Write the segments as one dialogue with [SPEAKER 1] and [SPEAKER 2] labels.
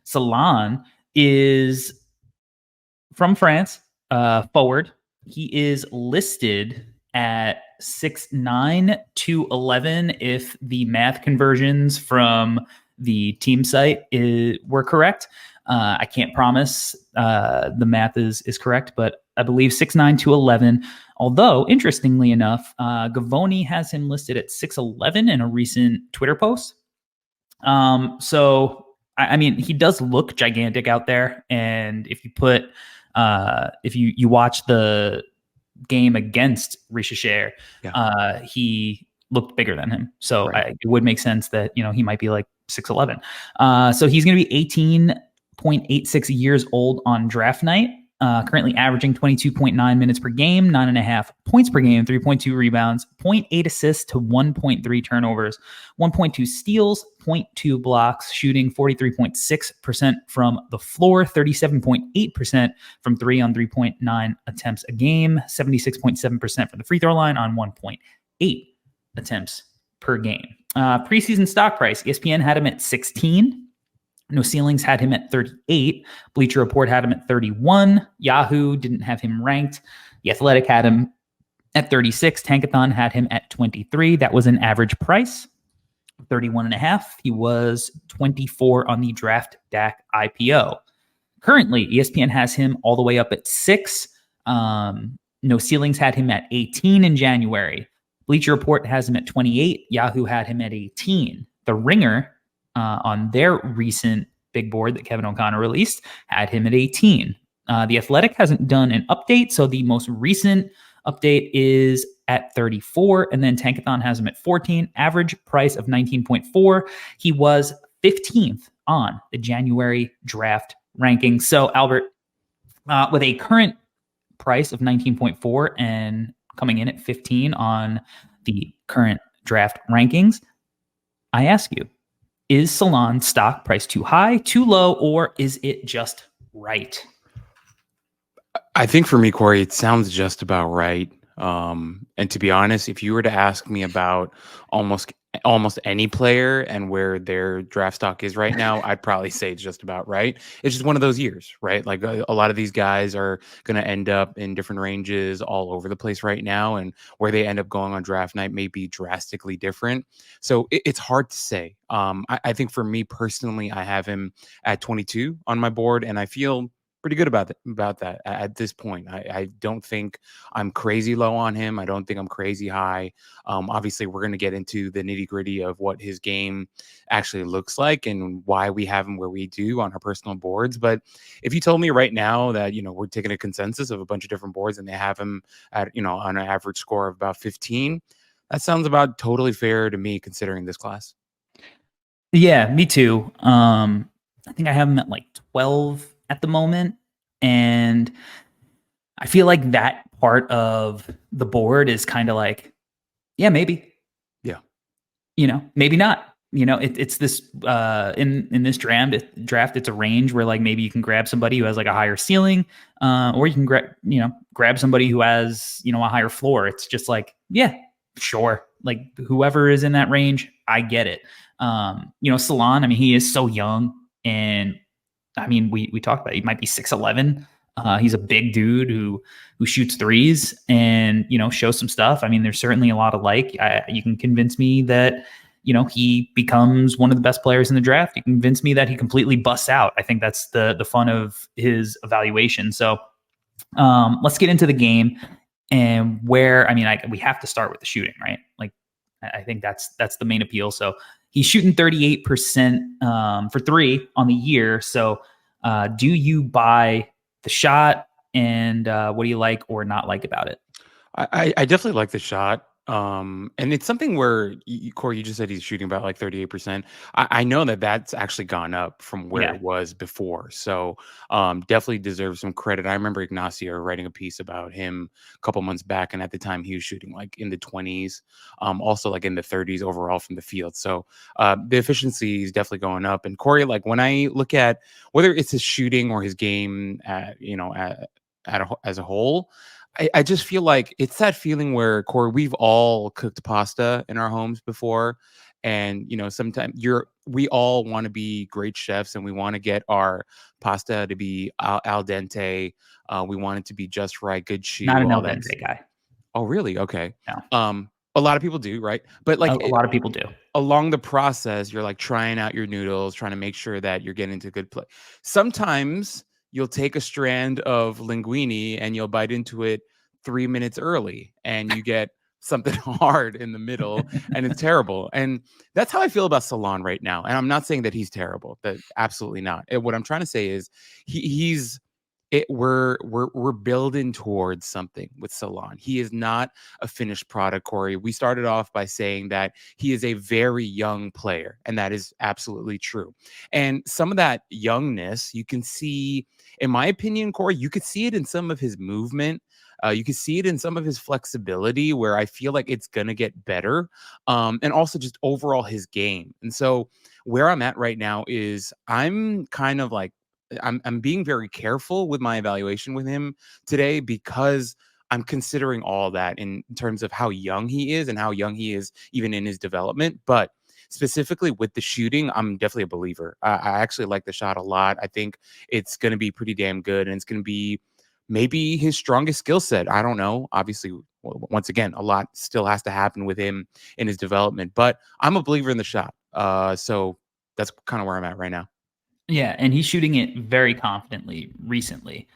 [SPEAKER 1] Salaun is from France, forward. He is listed at 6'9" 211 if the math conversions from the team site were correct. I can't promise the math is correct, but I believe 6'9" 211. Although, interestingly enough, Gavoni has him listed at 6'11 in a recent Twitter post. So I mean, he does look gigantic out there, and if you put if you watch the game against Richecher, he looked bigger than him. So it would make sense that he might be like 6'11. So he's going to be 18.86 years old on draft night. Currently averaging 22.9 minutes per game, 9.5 points per game, 3.2 rebounds, 0.8 assists to 1.3 turnovers, 1.2 steals, 0.2 blocks, shooting 43.6% from the floor, 37.8% from 3 on 3.9 attempts a game, 76.7% from the free throw line on 1.8 attempts per game. Preseason stock price, ESPN had him at 16. No Ceilings had him at 38. Bleacher Report had him at 31. Yahoo didn't have him ranked. The Athletic had him at 36. Tankathon had him at 23. That was an average price, 31.5. He was 24 on the Draft DAC IPO. Currently, ESPN has him all the way up at 6. No Ceilings had him at 18 in January. Bleacher Report has him at 28. Yahoo had him at 18. The Ringer, on their recent big board that Kevin O'Connor released, had him at 18. The Athletic hasn't done an update, so the most recent update is at 34, and then Tankathon has him at 14, average price of 19.4. He was 15th on the January draft ranking. So, Albert, with a current price of 19.4 and coming in at 15 on the current draft rankings, I ask you, is Salaun's stock price too high, too low, or is it just right?
[SPEAKER 2] I think for me, Corey, it sounds just about right. And to be honest, if you were to ask me about almost any player and where their draft stock is right now, I'd probably say it's just about right. It's just one of those years, right? Like a lot of these guys are going to end up in different ranges all over the place right now, and where they end up going on draft night may be drastically different. So it's hard to say. I think for me personally, I have him at 22 on my board, and I feel pretty good about that at this point. I don't think I'm crazy low on him. I don't think I'm crazy high. Obviously, we're going to get into the nitty gritty of what his game actually looks like and why we have him where we do on our personal boards. But if you told me right now that, we're taking a consensus of a bunch of different boards and they have him at, on an average score of about 15, that sounds about totally fair to me considering this class.
[SPEAKER 1] Yeah, me too. I think I have him at like 12 at the moment. And I feel like that part of the board is kind of like, yeah, maybe.
[SPEAKER 2] Yeah.
[SPEAKER 1] Maybe not. It's this in this draft, it's a range where like maybe you can grab somebody who has like a higher ceiling, or you can grab somebody who has, a higher floor. It's just like, yeah, sure. Like whoever is in that range, I get it. Salaun, I mean, he is so young, and I mean, we talked about it. He might be 6'11". He's a big dude who shoots threes and, shows some stuff. I mean, there's certainly a lot of you can convince me that, he becomes one of the best players in the draft. You can convince me that he completely busts out. I think that's the fun of his evaluation. So let's get into the game, and we have to start with the shooting, right? Like, I think that's the main appeal. So he's shooting 38% for three on the year. So do you buy the shot, and what do you like or not like about it?
[SPEAKER 2] I definitely like the shot. And it's something where, Corey, you just said he's shooting about like 38%. I know that that's actually gone up from where it was before. So definitely deserves some credit. I remember Ignacio writing a piece about him a couple months back, and at the time he was shooting like in the 20s, also like in the 30s overall from the field. So the efficiency is definitely going up. And Corey, like when I look at whether it's his shooting or his game, as a whole, I just feel like it's that feeling where, Corey, we've all cooked pasta in our homes before, And sometimes we all want to be great chefs, and we want to get our pasta to be al dente. We want it to be just right, good
[SPEAKER 1] Not
[SPEAKER 2] chew,
[SPEAKER 1] an
[SPEAKER 2] all
[SPEAKER 1] al
[SPEAKER 2] that.
[SPEAKER 1] dente guy.
[SPEAKER 2] Oh, really? Okay.
[SPEAKER 1] No,
[SPEAKER 2] A lot of people do, right? But like
[SPEAKER 1] a lot of people do.
[SPEAKER 2] along the process, you're like trying out your noodles, trying to make sure that you're getting to good place. Sometimes you'll take a strand of linguine and you'll bite into it 3 minutes early, and you get something hard in the middle, and it's terrible. And that's how I feel about Salaun right now. And I'm not saying that he's terrible. That absolutely not. What I'm trying to say is he's we're building towards something with Salaun. He is not a finished product, Corey. We started off by saying that he is a very young player, and that is absolutely true. And some of that youngness you can see, in my opinion, Corey, you could see it in some of his movement. You can see it in some of his flexibility, where I feel like it's gonna get better, and also just overall his game. And so where I'm at right now is I'm kind of like I'm being very careful with my evaluation with him today, because I'm considering all that in terms of how young he is and how young he is even in his development. But specifically with the shooting, I'm definitely a believer. I actually like the shot a lot. I think it's going to be pretty damn good, and it's going to be maybe his strongest skill set. I don't know. Obviously, once again, a lot still has to happen with him in his development, but I'm a believer in the shot. So that's kind of where I'm at right now.
[SPEAKER 1] Yeah, and he's shooting it very confidently recently,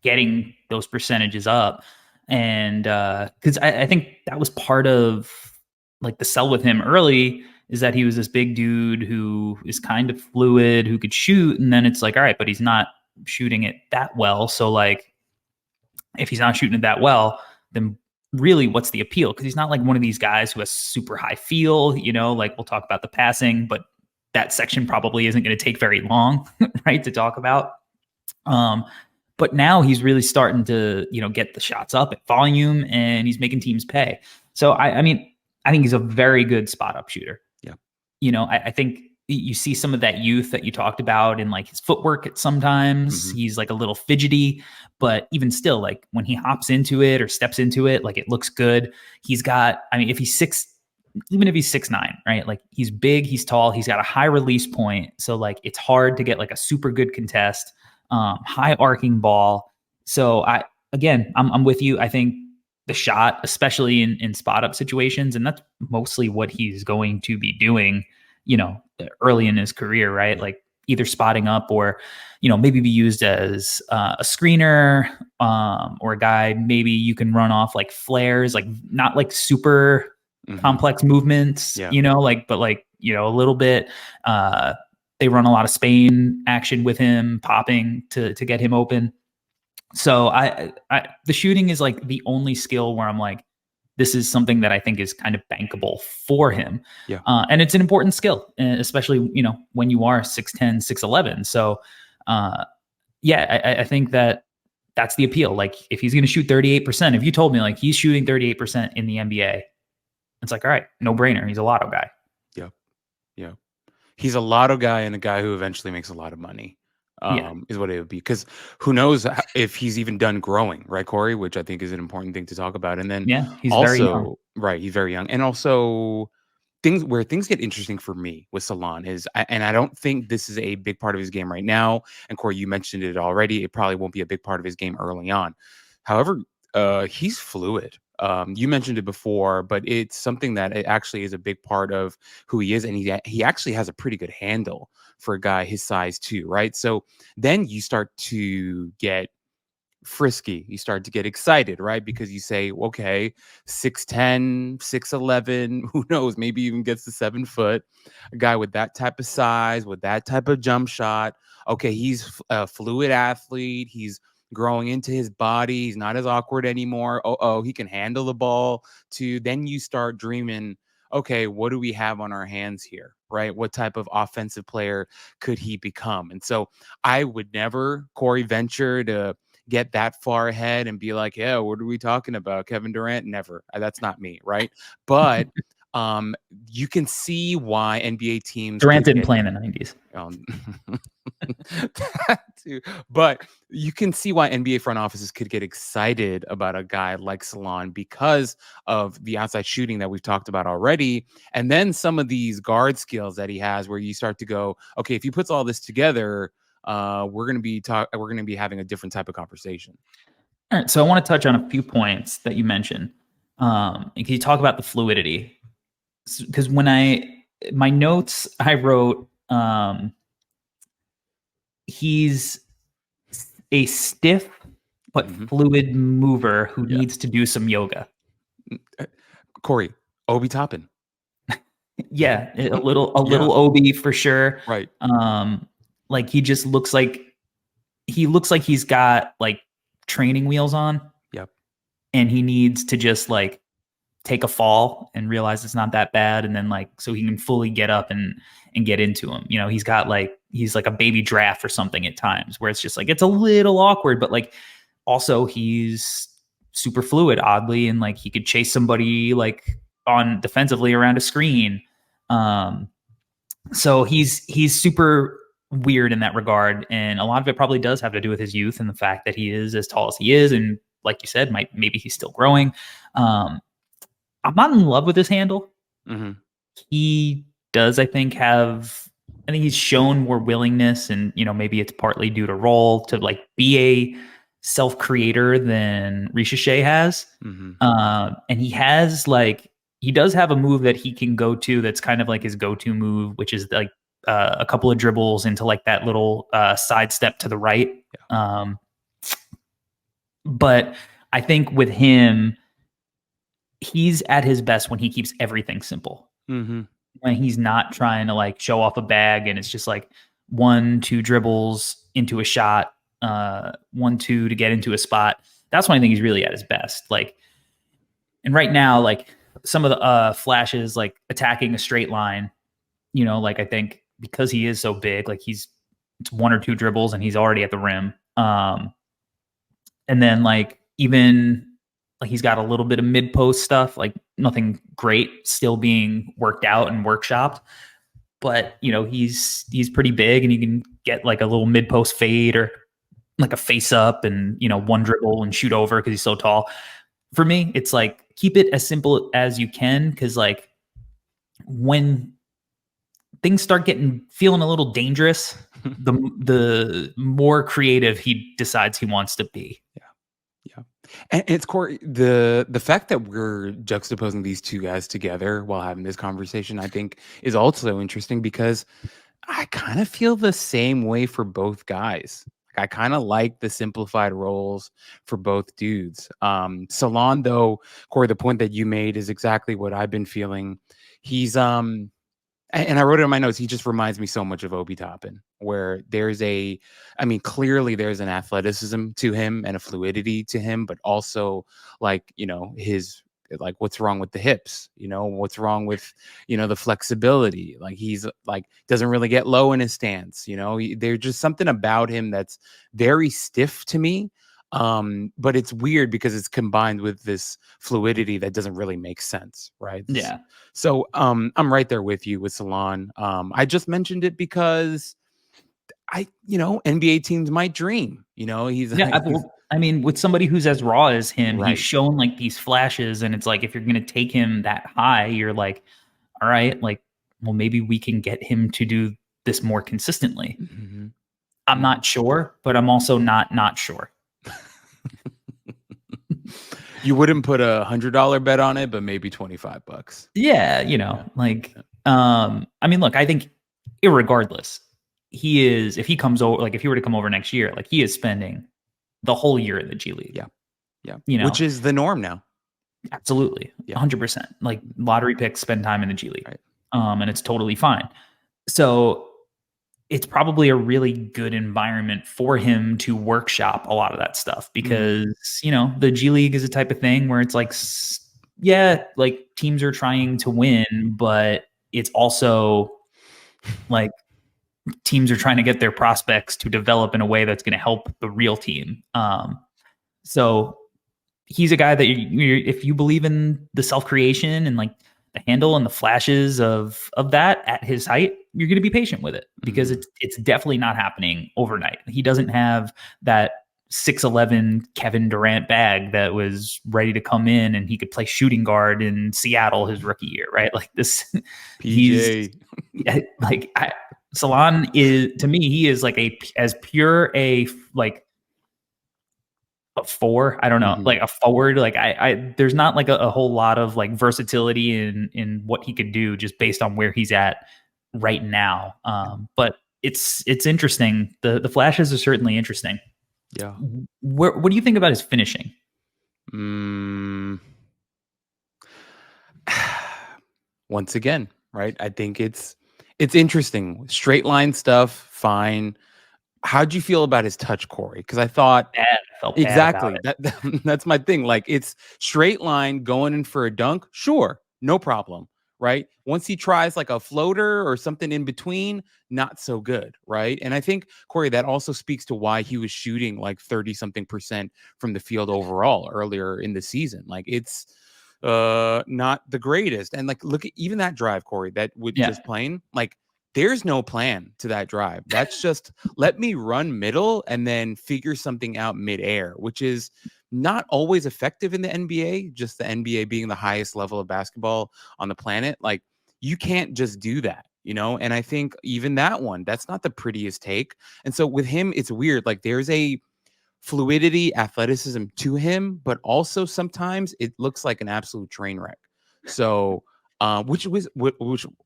[SPEAKER 1] getting those percentages up. And because I think that was part of like the sell with him early is that he was this big dude who is kind of fluid, who could shoot. And then it's like, all right, but he's not shooting it that well. So, like, if he's not shooting it that well, then really what's the appeal? Because he's not like one of these guys who has super high feel, like we'll talk about the passing, but that section probably isn't going to take very long, right, to talk about. Um, but now he's really starting to, get the shots up at volume, and he's making teams pay. So I mean, I think he's a very good spot up shooter.
[SPEAKER 2] Yeah.
[SPEAKER 1] I think you see some of that youth that you talked about in like his footwork at sometimes.
[SPEAKER 2] Mm-hmm.
[SPEAKER 1] He's like a little fidgety, but even still, like when he hops into it or steps into it, like it looks good. He's got, I mean, if he's even if he's 6'9", right? Like he's big, he's tall, he's got a high release point. So like it's hard to get like a super good contest, high arcing ball. So I'm with you. I think the shot, especially in spot up situations, and that's mostly what he's going to be doing, early in his career, right?
[SPEAKER 2] Yeah.
[SPEAKER 1] Like either spotting up or, maybe be used as a screener, or a guy maybe you can run off like flares, like not like super complex movements,
[SPEAKER 2] Yeah.
[SPEAKER 1] but like, a little bit. They run a lot of Spain action with him, popping to get him open. So the shooting is like the only skill where I'm like, this is something that I think is kind of bankable for him.
[SPEAKER 2] Yeah.
[SPEAKER 1] And it's an important skill, especially, when you are 6'10", 6'11". So, I think that's the appeal. Like if he's going to shoot 38%, if you told me like he's shooting 38% in the NBA, it's like, all right, no brainer. He's a lotto guy.
[SPEAKER 2] Yeah. Yeah. He's a lotto guy and a guy who eventually makes a lot of money. Is what it would be. Because who knows if he's even done growing, right, Corey? Which I think is an important thing to talk about. And then
[SPEAKER 1] he's
[SPEAKER 2] also,
[SPEAKER 1] very young.
[SPEAKER 2] right, he's very young. And also things get interesting for me with Salaun is, and I don't think this is a big part of his game right now. And Corey, you mentioned it already. It probably won't be a big part of his game early on. However, he's fluid. You mentioned it before, but it's something that it actually is a big part of who he is, and he actually has a pretty good handle for a guy his size too, right? So then you start to get frisky, you start to get excited, right? Because you say, okay, 6'10", 6'11", who knows, maybe even gets to 7 foot, a guy with that type of size, with that type of jump shot. Okay, he's a fluid athlete, he's growing into his body, he's not as awkward anymore. He can handle the ball too. Then you start dreaming, okay, what do we have on our hands here, right? What type of offensive player could he become? And so I would never, Corey, venture to get that far ahead and be like, yeah, what are we talking about? Kevin Durant? Never. That's not me, right? But you can see why NBA teams
[SPEAKER 1] Durant didn't
[SPEAKER 2] get,
[SPEAKER 1] play in the 90s.
[SPEAKER 2] that too. But you can see why NBA front offices could get excited about a guy like Salaun because of the outside shooting that we've talked about already. And then some of these guard skills that he has where you start to go, okay, if he puts all this together, we're going to be having a different type of conversation.
[SPEAKER 1] All right, so I want to touch on a few points that you mentioned. Can you talk about the fluidity? Because my notes I wrote, he's a stiff but fluid mover who needs to do some yoga.
[SPEAKER 2] Corey, Obi Toppin.
[SPEAKER 1] Yeah, a little Obi for sure.
[SPEAKER 2] Right.
[SPEAKER 1] Like he just looks like he's got like training wheels on.
[SPEAKER 2] Yep. And
[SPEAKER 1] he needs to just like take a fall and realize it's not that bad, and then like so he can fully get up and get into him. You know, he's like a baby giraffe or something at times where it's just like it's a little awkward, but like also he's super fluid oddly, and like he could chase somebody like on defensively around a screen. So he's super weird in that regard, and a lot of it probably does have to do with his youth and the fact that he is as tall as he is, and like you said, maybe he's still growing. I'm not in love with his handle. Mm-hmm. He does, I think he's shown more willingness, and you know maybe it's partly due to role to like be a self-creator than Richeche has. Mm-hmm. And he does have a move that he can go to that's kind of like his go-to move, which is like a couple of dribbles into like that little side step to the right. Yeah. But I think with him, he's at his best when he keeps everything simple. Mm-hmm. When he's not trying to like show off a bag and it's just like 1-2 dribbles into a shot, 1-2 to get into a spot. That's when I think he's really at his best. Like, and right now, like some of the flashes, like attacking a straight line, you know, like I think because he is so big, like it's 1 or 2 dribbles and he's already at the rim. And then like even like he's got a little bit of mid post stuff, like nothing great, still being worked out and workshopped. But you know he's pretty big, and he can get like a little mid post fade or like a face up, and you know 1 dribble and shoot over because he's so tall. For me, it's like keep it as simple as you can, because like when things start feeling a little dangerous, the more creative he decides he wants to be.
[SPEAKER 2] Yeah. And it's Corey, the fact that we're juxtaposing these two guys together while having this conversation, I think is also interesting because I kind of feel the same way for both guys. Like, I kind of like the simplified roles for both dudes. Salaun, though, Corey, the point that you made is exactly what I've been feeling. He's and I wrote it in my notes. He just reminds me so much of Obi Toppin, where clearly there's an athleticism to him and a fluidity to him, but also like, you know, like what's wrong with the hips, you know, what's wrong with, you know, the flexibility. Like he's like, doesn't really get low in his stance. You know, there's just something about him that's very stiff to me. But it's weird because it's combined with this fluidity that doesn't really make sense, right?
[SPEAKER 1] Yeah.
[SPEAKER 2] So I'm right there with you with Salaun. I just mentioned it because NBA teams might dream. You know,
[SPEAKER 1] I mean, with somebody who's as raw as him,
[SPEAKER 2] right.
[SPEAKER 1] He's shown like these flashes, and it's like if you're going to take him that high, you're like, all right, like, well, maybe we can get him to do this more consistently. Mm-hmm. I'm not sure, but I'm also not sure.
[SPEAKER 2] You wouldn't put $100 bet on it, but maybe $25.
[SPEAKER 1] Yeah, you know, I mean, look, I think irregardless, he is, if he comes over, like if he were to come over next year, like he is spending the whole year in the G League.
[SPEAKER 2] Yeah. Yeah.
[SPEAKER 1] You know,
[SPEAKER 2] which is the norm now.
[SPEAKER 1] Absolutely. 100%. Like lottery picks spend time in the G League. Right. And it's totally fine. So it's probably a really good environment for him to workshop a lot of that stuff because, you know, the G League is a type of thing where it's like, yeah, like teams are trying to win, but it's also like teams are trying to get their prospects to develop in a way that's going to help the real team. So he's a guy that if you believe in the self-creation and like the handle and the flashes of that at his height, you're going to be patient with it because it's definitely not happening overnight. He doesn't have that 6'11" Kevin Durant bag that was ready to come in and he could play shooting guard in Seattle his rookie year, right? Like this, he's
[SPEAKER 2] PJ.
[SPEAKER 1] like Salaun is, to me, he is like as pure a like a four. I don't know, like a forward. Like I there's not like a whole lot of like versatility in what he could do just based on where he's at right now. But it's interesting. The flashes are certainly interesting.
[SPEAKER 2] Yeah.
[SPEAKER 1] What do you think about his finishing?
[SPEAKER 2] Once again, right? I think it's interesting. Straight line stuff, fine. How'd you feel about his touch, Corey? Because I thought
[SPEAKER 1] Bad. I felt bad about
[SPEAKER 2] exactly
[SPEAKER 1] it.
[SPEAKER 2] that's my thing. Like it's straight line going in for a dunk, sure, no problem, right? Once he tries like a floater or something in between, not so good, right? And I think Corey, that also speaks to why he was shooting like 30 something percent from the field overall earlier in the season. Like it's not the greatest. And like look at even that drive, Corey, that would
[SPEAKER 1] Yeah.
[SPEAKER 2] just plain like there's no plan to that drive. That's just let me run middle and then figure something out midair, which is not always effective in the NBA, just the NBA being the highest level of basketball on the planet. Like you can't just do that, you know? And I think even that one, that's not the prettiest take. And so with him, it's weird. Like there's a fluidity, athleticism to him, but also sometimes it looks like an absolute train wreck. So, which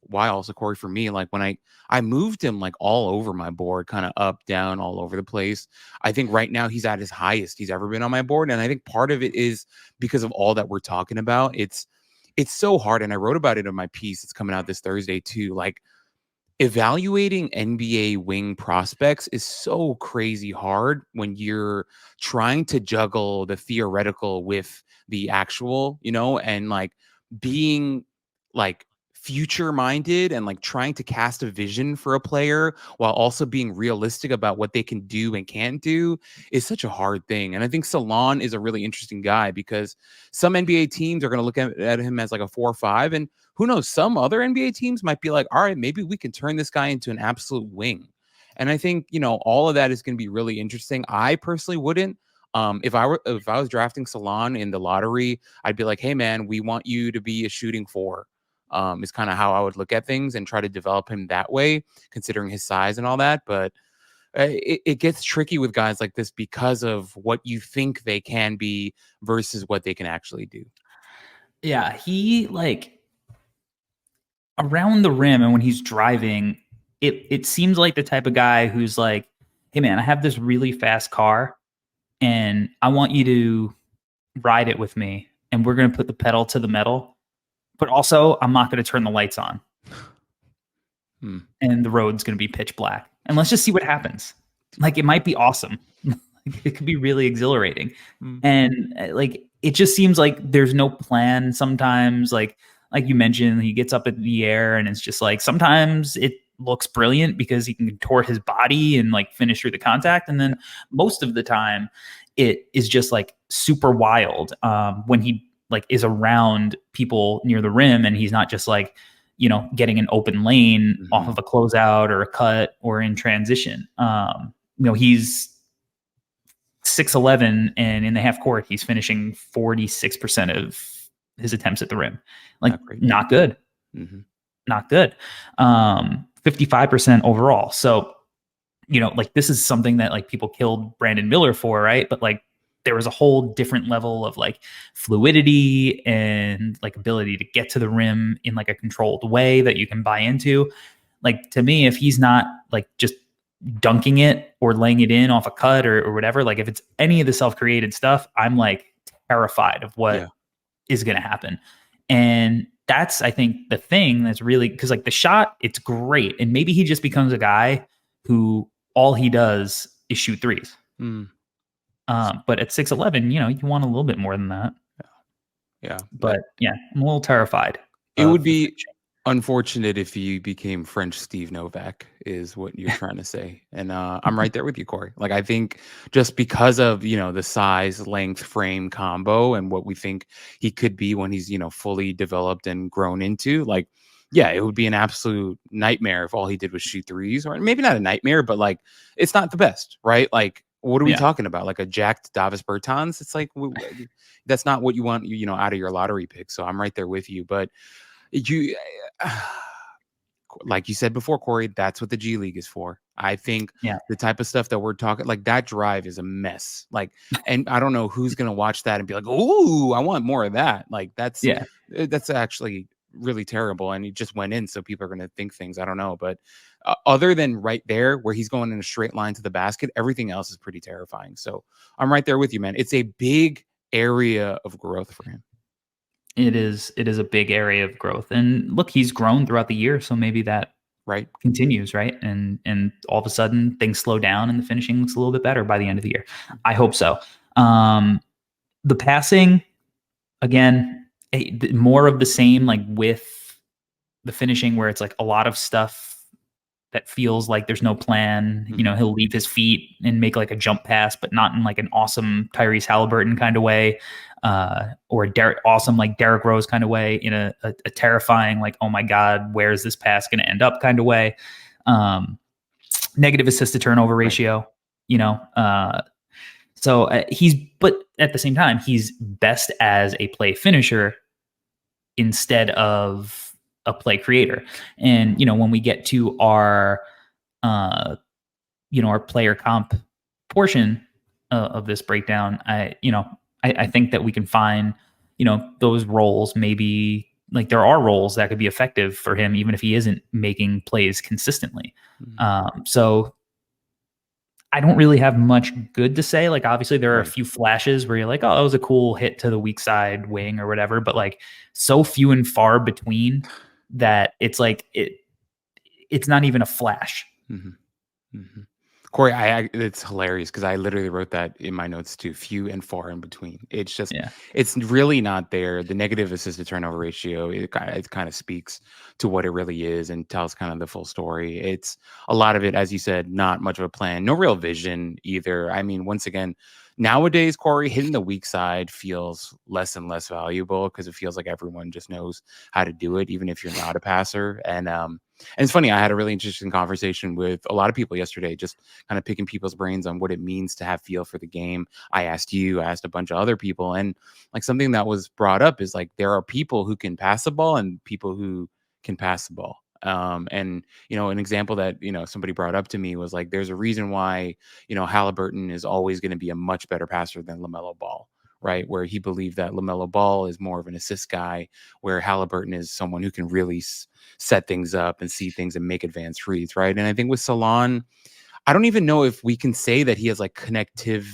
[SPEAKER 2] why also Corey for me, like when I moved him like all over my board, kind of up, down, all over the place. I think right now he's at his highest he's ever been on my board, and I think part of it is because of all that we're talking about. It's so hard, and I wrote about it in my piece. It's coming out this Thursday too. Like evaluating NBA wing prospects is so crazy hard when you're trying to juggle the theoretical with the actual, you know, and like being like future minded and like trying to cast a vision for a player while also being realistic about what they can do and can't do is such a hard thing. And I think Salaun is a really interesting guy because some NBA teams are going to look at him as like a 4 or 5, and who knows, some other NBA teams might be like, all right, maybe we can turn this guy into an absolute wing. And I think, you know, all of that is going to be really interesting. I personally wouldn't. If I was drafting Salaun in the lottery, I'd be like, hey man, we want you to be a shooting 4. Is kind of how I would look at things and try to develop him that way, considering his size and all that. But it gets tricky with guys like this because of what you think they can be versus what they can actually do.
[SPEAKER 1] Yeah, he like around the rim and when he's driving, it seems like the type of guy who's like, "Hey man, I have this really fast car and I want you to ride it with me and we're going to put the pedal to the metal, but also I'm not going to turn the lights on." And the road's going to be pitch black. And let's just see what happens. Like it might be awesome. It could be really exhilarating. And like it just seems like there's no plan sometimes. Like you mentioned, he gets up in the air and it's just like sometimes it looks brilliant because he can contort his body and like finish through the contact. And then most of the time it is just like super wild when he like is around people near the rim and he's not just like, you know, getting an open lane off of a closeout or a cut or in transition. You know, he's 6'11", and in the half court, he's finishing 46% of his attempts at the rim. Like, not good. Not good. 55% overall. So, you know, like this is something that like people killed Brandon Miller for, right? But like there was a whole different level of like fluidity and like ability to get to the rim in like a controlled way that you can buy into. Like to me, if he's not like just dunking it or laying it in off a cut or whatever, like if it's any of the self-created stuff, I'm like terrified of what is going to happen. And that's, I think, the thing that's really, because like the shot, it's great. And maybe he just becomes a guy who all he does is shoot threes. But at 6'11", you know, you want a little bit more than that.
[SPEAKER 2] Yeah.
[SPEAKER 1] But yeah, I'm a little terrified.
[SPEAKER 2] It would be unfortunate if you became French Steve Novak, is what you're trying to say. And I'm right there with you, Corey. Like, I think just because of, you know, the size, length, frame combo and what we think he could be when he's, you know, fully developed and grown into, like, yeah, it would be an absolute nightmare if all he did was shoot threes, or maybe not a nightmare, but like, it's not the best, right? Like, What are we
[SPEAKER 1] Yeah.
[SPEAKER 2] talking about? Like a jacked Davis Bertans? It's like that's not what you want, out of your lottery pick. So I'm right there with you. But you, like you said before, Corey, that's what the G League is for. I think
[SPEAKER 1] Yeah.
[SPEAKER 2] the type of stuff that we're talking, like that drive is a mess. Like, and I don't know who's gonna watch that and be like, "Ooh, I want more of that." Like
[SPEAKER 1] Yeah.
[SPEAKER 2] that's actually really terrible, and he just went in, so people are gonna think things. I don't know, but other than right there where he's going in a straight line to the basket, everything else is pretty terrifying. So I'm right there with you, man. It's a big area of growth for him.
[SPEAKER 1] It is a big area of growth. And look, he's grown throughout the year, so maybe that
[SPEAKER 2] Right.
[SPEAKER 1] continues, right? And all of a sudden things slow down and the finishing looks a little bit better by the end of the year. I hope so. The passing, again, more of the same, like with the finishing, where it's like a lot of stuff that feels like there's no plan. He'll leave his feet and make like a jump pass, but not in like an awesome Tyrese Halliburton kind of way, or awesome like Derrick Rose kind of way, in a terrifying, like, oh my God, where's this pass going to end up kind of way. Negative assist to turnover
[SPEAKER 2] Right.
[SPEAKER 1] ratio, you know. But at the same time, he's best as a play finisher instead of a play creator. And when we get to our our player comp portion of this breakdown, I think that we can find those roles. Maybe like there are roles that could be effective for him even if he isn't making plays consistently. So I don't really have much good to say. Like, obviously, there are a
[SPEAKER 2] Right.
[SPEAKER 1] few flashes where you're like, oh, that was a cool hit to the weak side wing or whatever. But like, so few and far between that it's like it's not even a flash.
[SPEAKER 2] Mm-hmm. Mm-hmm. Corey, it's hilarious because I literally wrote that in my notes too. Few and far in between. It's just,
[SPEAKER 1] Yeah,
[SPEAKER 2] it's really not there. The negative assist to turnover ratio, it kind of speaks to what it really is and tells kind of the full story. It's a lot of it, as you said, not much of a plan, no real vision either. I mean, once again, nowadays, Corey, hitting the weak side feels less and less valuable because it feels like everyone just knows how to do it, even if you're not a passer. And it's funny, I had a really interesting conversation with a lot of people yesterday, just kind of picking people's brains on what it means to have feel for the game. I asked you, I asked a bunch of other people, and like something that was brought up is like there are people who can pass the ball and people who can pass the ball. And an example that somebody brought up to me was like, there's a reason why Halliburton is always going to be a much better passer than LaMelo Ball, right? Where he believed that LaMelo Ball is more of an assist guy, where Halliburton is someone who can really set things up and see things and make advanced reads, right? And I think with Salaun, I don't even know if we can say that he has like connective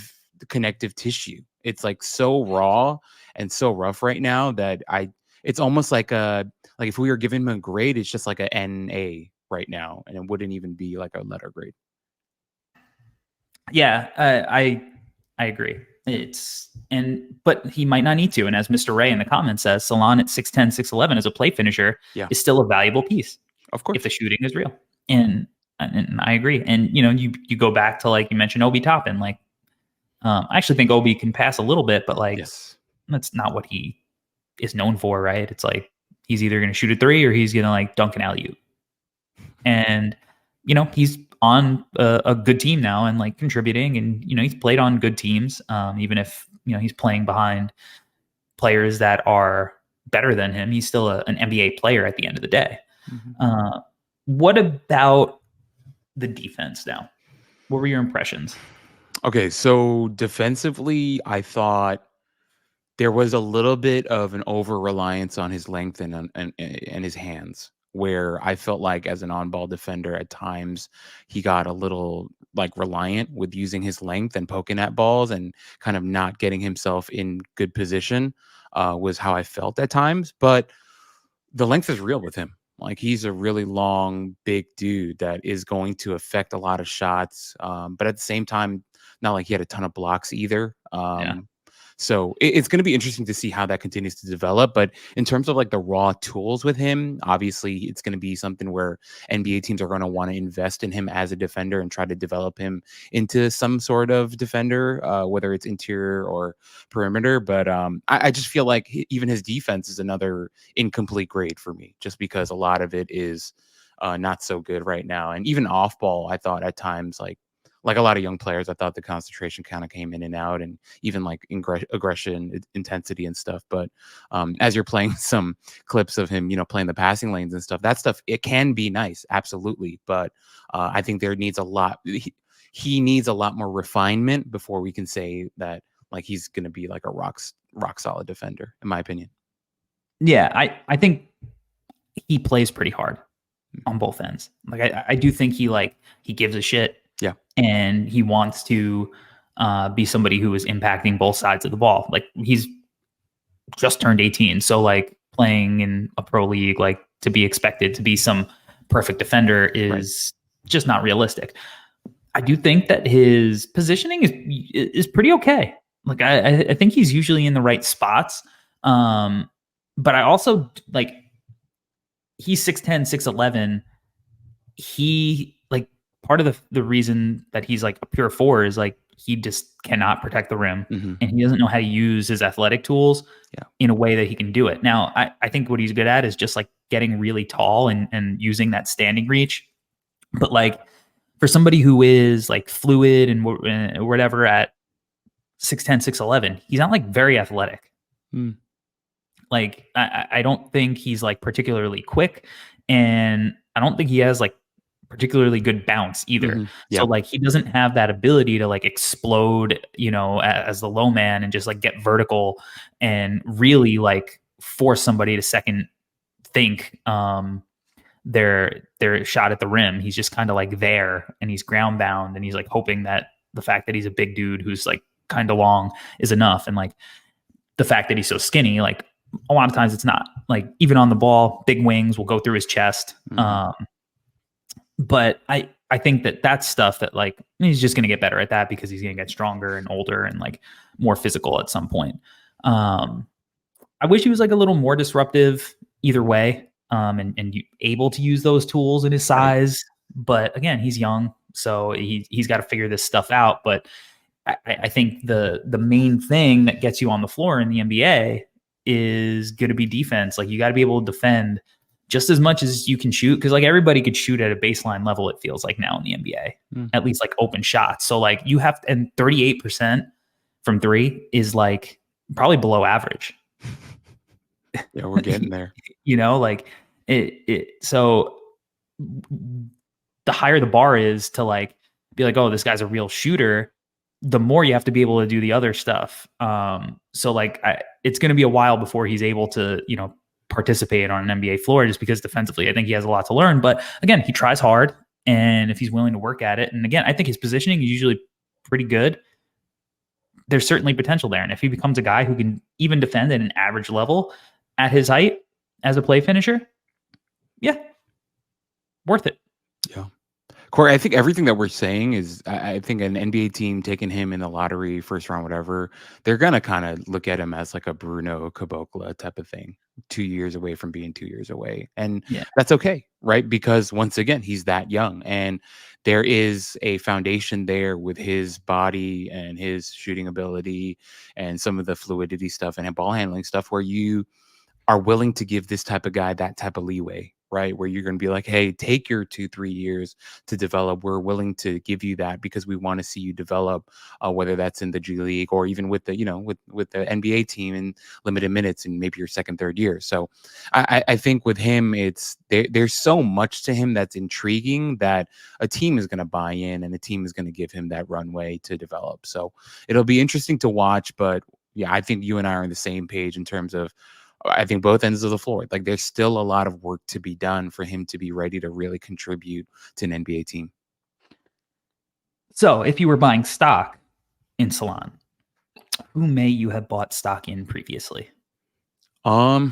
[SPEAKER 2] tissue. It's like so raw and so rough right now that it's almost like if we were giving him a grade, it's just like a NA right now, and it wouldn't even be like a letter grade.
[SPEAKER 1] yeah, I agree. But he might not need to. And as Mr. Ray in the comments says, Salaun at 6'10", 6'11" as a play finisher
[SPEAKER 2] Yeah,
[SPEAKER 1] is still a valuable piece
[SPEAKER 2] of
[SPEAKER 1] if
[SPEAKER 2] course.
[SPEAKER 1] the shooting is real. And I agree. And you go back to, like you mentioned, Obi Toppin. Like, I actually think Obi can pass a little bit, but like
[SPEAKER 2] Yes.
[SPEAKER 1] that's not what he is known for, right? It's like he's either going to shoot a three or he's going to like dunk an alley oop. And he's on a good team now and like contributing, and he's played on good teams, even if he's playing behind players that are better than him. He's still an NBA player at the end of the day.
[SPEAKER 2] Mm-hmm.
[SPEAKER 1] What about the defense now? What were your impressions?
[SPEAKER 2] Okay, so defensively, I thought there was a little bit of an over reliance on his length and his hands, where I felt like as an on-ball defender at times he got a little like reliant with using his length and poking at balls and kind of not getting himself in good position, was how I felt at times. But the length is real with him. Like he's a really long, big dude that is going to affect a lot of shots. But at the same time, not like he had a ton of blocks either.
[SPEAKER 1] Yeah.
[SPEAKER 2] So it's going to be interesting to see how that continues to develop. But in terms of like the raw tools with him, obviously it's going to be something where NBA teams are going to want to invest in him as a defender and try to develop him into some sort of defender, whether it's interior or perimeter. But I just feel like even his defense is another incomplete grade for me, just because a lot of it is not so good right now. And even off ball, I thought at times like like a lot of young players, I thought the concentration kind of came in and out, and even like aggression, intensity, and stuff. But as you're playing some clips of him, playing the passing lanes and stuff, that stuff it can be nice, absolutely. But I think there needs a lot. He needs a lot more refinement before we can say that like he's going to be like a rock solid defender, in my opinion.
[SPEAKER 1] Yeah, I think he plays pretty hard on both ends. Like I do think he gives a shit.
[SPEAKER 2] Yeah.
[SPEAKER 1] And he wants to be somebody who is impacting both sides of the ball. Like he's just turned 18. So like playing in a pro league, like to be expected to be some perfect defender is just not realistic. I do think that his positioning is pretty okay. Like I think he's usually in the right spots. But I also like he's 6'10", 6'11". He like part of the reason that he's like a pure four is like he just cannot protect the rim and he doesn't know how to use his athletic tools in a way that he can do it. Now, I think what he's good at is just like getting really tall and using that standing reach. But like for somebody who is like fluid and whatever at 6'10", 6'11", he's not like very athletic. Like I don't think he's like particularly quick, and I don't think he has like particularly good bounce either. So like he doesn't have that ability to like explode, as the low man and just like get vertical and really like force somebody to second think their shot at the rim. He's just kind of like there and he's ground bound and he's like hoping that the fact that he's a big dude who's like kind of long is enough. And like the fact that he's so skinny, like a lot of times it's not. Like even on the ball, big wings will go through his chest. But I think that that's stuff that like he's just going to get better at that because he's going to get stronger and older and like more physical at some point. I wish he was like a little more disruptive either way, and able to use those tools in his size. But again, he's young, so he's got to figure this stuff out. But I think the main thing that gets you on the floor in the NBA is going to be defense. Like you got to be able to defend just as much as you can shoot, because like everybody could shoot at a baseline level, it feels like now in the NBA, at least like open shots. So like you have and 38% from three is like probably below average.
[SPEAKER 2] Yeah, we're getting there.
[SPEAKER 1] Like so the higher the bar is to like be like, oh, this guy's a real shooter, the more you have to be able to do the other stuff. So like it's going to be a while before he's able to, participate on an NBA floor, just because defensively, I think he has a lot to learn. But again, he tries hard, and if he's willing to work at it, and again, I think his positioning is usually pretty good. There's certainly potential there. And if he becomes a guy who can even defend at an average level at his height as a play finisher, yeah, worth it.
[SPEAKER 2] Yeah. Corey, I think everything that we're saying is, I think an NBA team taking him in the lottery, first round, whatever, they're going to kind of look at him as like a Bruno Cabocla type of thing, 2 years away from being 2 years away. And that's okay, right? Because once again, he's that young. And there is a foundation there with his body and his shooting ability and some of the fluidity stuff and ball handling stuff where you are willing to give this type of guy that type of leeway, right? Where you're going to be like, hey, take your 2-3 years to develop. We're willing to give you that because we want to see you develop, whether that's in the G League or even with the, with the NBA team in limited minutes and maybe your second, third year. So I think with him, there's so much to him that's intriguing that a team is going to buy in and a team is going to give him that runway to develop. So it'll be interesting to watch. But yeah, I think you and I are on the same page in terms of, I think both ends of the floor. Like there's still a lot of work to be done for him to be ready to really contribute to an NBA team.
[SPEAKER 1] So if you were buying stock in Salaun, who may you have bought stock in previously?
[SPEAKER 2] Yeah,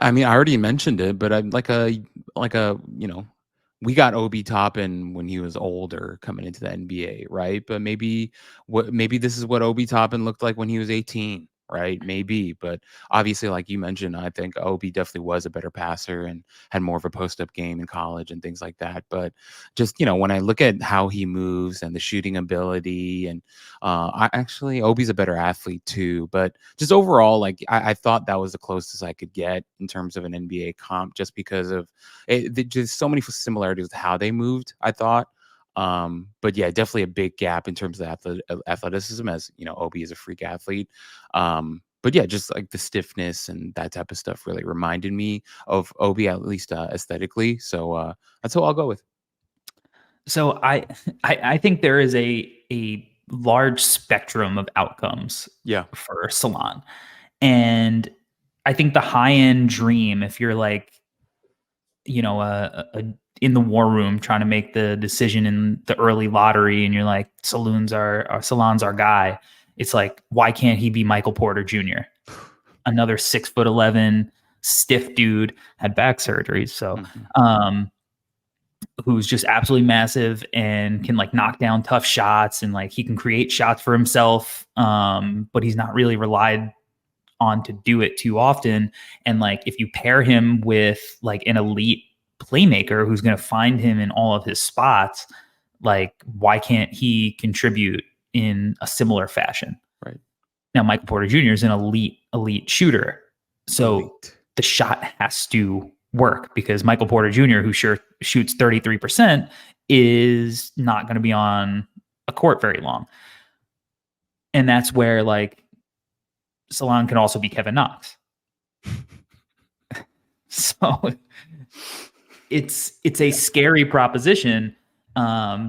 [SPEAKER 2] I mean, I already mentioned it, but I'm like a, we got Obi Toppin when he was older coming into the NBA, right? But maybe this is what Obi Toppin looked like when he was 18. Right? Maybe, but obviously, like you mentioned, I think Obi definitely was a better passer and had more of a post-up game in college and things like that. But just, when I look at how he moves and the shooting ability, and Obi's a better athlete too. But just overall, like I thought that was the closest I could get in terms of an NBA comp, just because of just so many similarities with how they moved, I thought. But yeah, definitely a big gap in terms of athleticism, as you know, Obi is a freak athlete. But yeah, just like the stiffness and that type of stuff really reminded me of Obi, at least aesthetically. So that's what I'll go with.
[SPEAKER 1] So I think there is a large spectrum of outcomes
[SPEAKER 2] Yeah.
[SPEAKER 1] for Salon. And I think the high end dream, if you're like, in the war room trying to make the decision in the early lottery, and you're like, Salon's our guy. It's like, why can't he be Michael Porter Jr.? Another 6'11" stiff dude, had back surgery, so
[SPEAKER 2] Mhm.
[SPEAKER 1] who's just absolutely massive and can like knock down tough shots, and like he can create shots for himself, but he's not really relied on to do it too often. And like if you pair him with like an elite playmaker who's going to find him in all of his spots, like why can't he contribute in a similar fashion?
[SPEAKER 2] Right.
[SPEAKER 1] Now Michael Porter Jr. is an elite shooter, so
[SPEAKER 2] Elite.
[SPEAKER 1] the shot has to work, because Michael Porter Jr., who shoots 33%, is not going to be on a court very long. And that's where like Salon can also be Kevin Knox. So it's a scary proposition,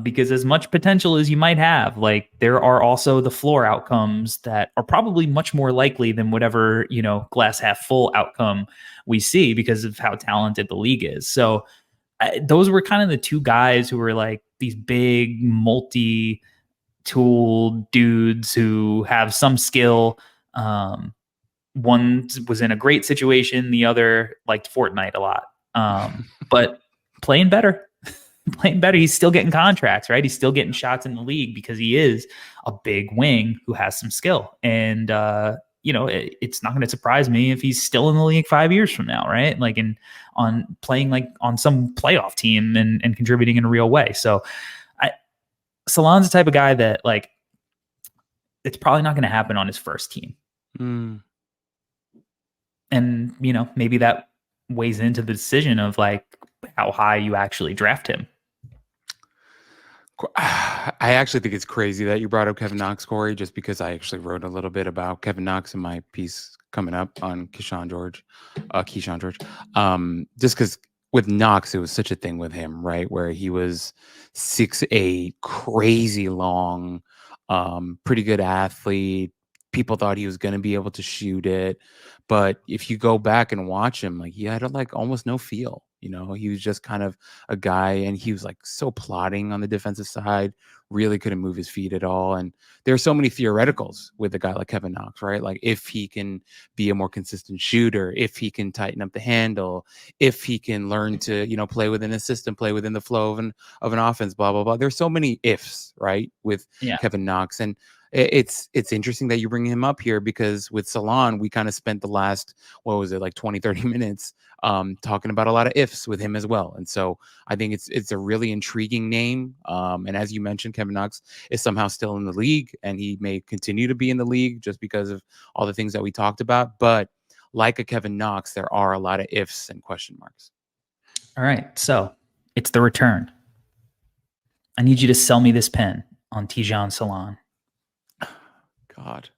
[SPEAKER 1] because as much potential as you might have, like there are also the floor outcomes that are probably much more likely than whatever, glass half full outcome we see, because of how talented the league is. So those were kind of the two guys who were like these big multi tool dudes who have some skill. One was in a great situation, the other liked Fortnite a lot. But playing better, playing better. He's still getting contracts, right? He's still getting shots in the league because he is a big wing who has some skill. And it's not going to surprise me if he's still in the league 5 years from now, right? Like on playing like on some playoff team and contributing in a real way. So Salon's the type of guy that like it's probably not going to happen on his first team.
[SPEAKER 2] Mm.
[SPEAKER 1] And maybe that weighs into the decision of like how high you actually draft him.
[SPEAKER 2] I actually think it's crazy that you brought up Kevin Knox, Corey, just because I actually wrote a little bit about Kevin Knox in my piece coming up on Keyshawn George. Just because with Knox, it was such a thing with him, right? Where he was 6'8", crazy long, pretty good athlete. People thought he was going to be able to shoot it. But if you go back and watch him, like he had like almost no feel. He was just kind of a guy, and he was like so plotting on the defensive side, really couldn't move his feet at all. And there's so many theoreticals with a guy like Kevin Knox, right? Like if he can be a more consistent shooter, if he can tighten up the handle, if he can learn to, play within a system, play within the flow of an offense, blah, blah, blah. There's so many ifs, right? With Kevin Knox. And it's interesting that you bring him up here, because with Salaun, we kind of spent the last, what was it, like 20-30 minutes talking about a lot of ifs with him as well. And so I think it's a really intriguing name. And as you mentioned, Kevin Knox is somehow still in the league, and he may continue to be in the league just because of all the things that we talked about. But like a Kevin Knox, there are a lot of ifs and question marks.
[SPEAKER 1] All right. So it's the return. I need you to sell me this pen on Tidjane Salaun.
[SPEAKER 2] God.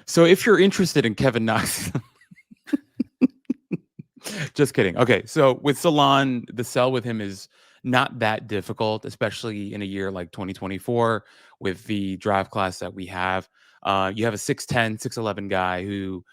[SPEAKER 2] So if you're interested in Kevin Knox, just kidding. Okay, so with Salaun, the sell with him is not that difficult, especially in a year like 2024 with the draft class that we have. You have a 6'10", 6'11" guy who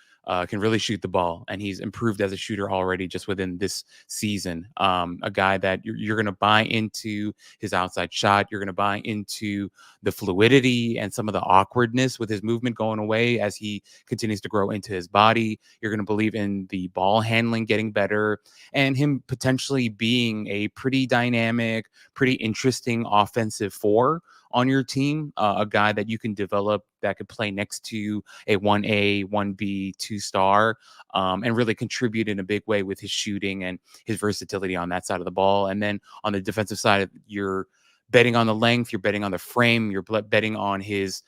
[SPEAKER 2] can really shoot the ball, and he's improved as a shooter already just within this season. A guy that you're going to buy into his outside shot. You're going to buy into the fluidity and some of the awkwardness with his movement going away as he continues to grow into his body. You're going to believe in the ball handling getting better, and him potentially being a pretty dynamic, pretty interesting offensive four on your team, a guy that you can develop that could play next to a 1A, 1B, 2-star, and really contribute in a big way with his shooting and his versatility on that side of the ball. And then on the defensive side, you're betting on the length, you're betting on the frame, you're betting on his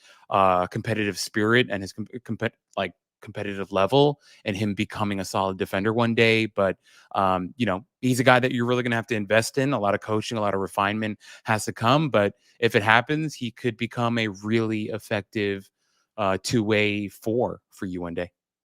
[SPEAKER 2] competitive spirit and his competitive level and him becoming a solid defender one day. But, he's a guy that you're really going to have to invest in. A lot of coaching, a lot of refinement has to come. But if it happens, he could become a really effective two-way four for you one day.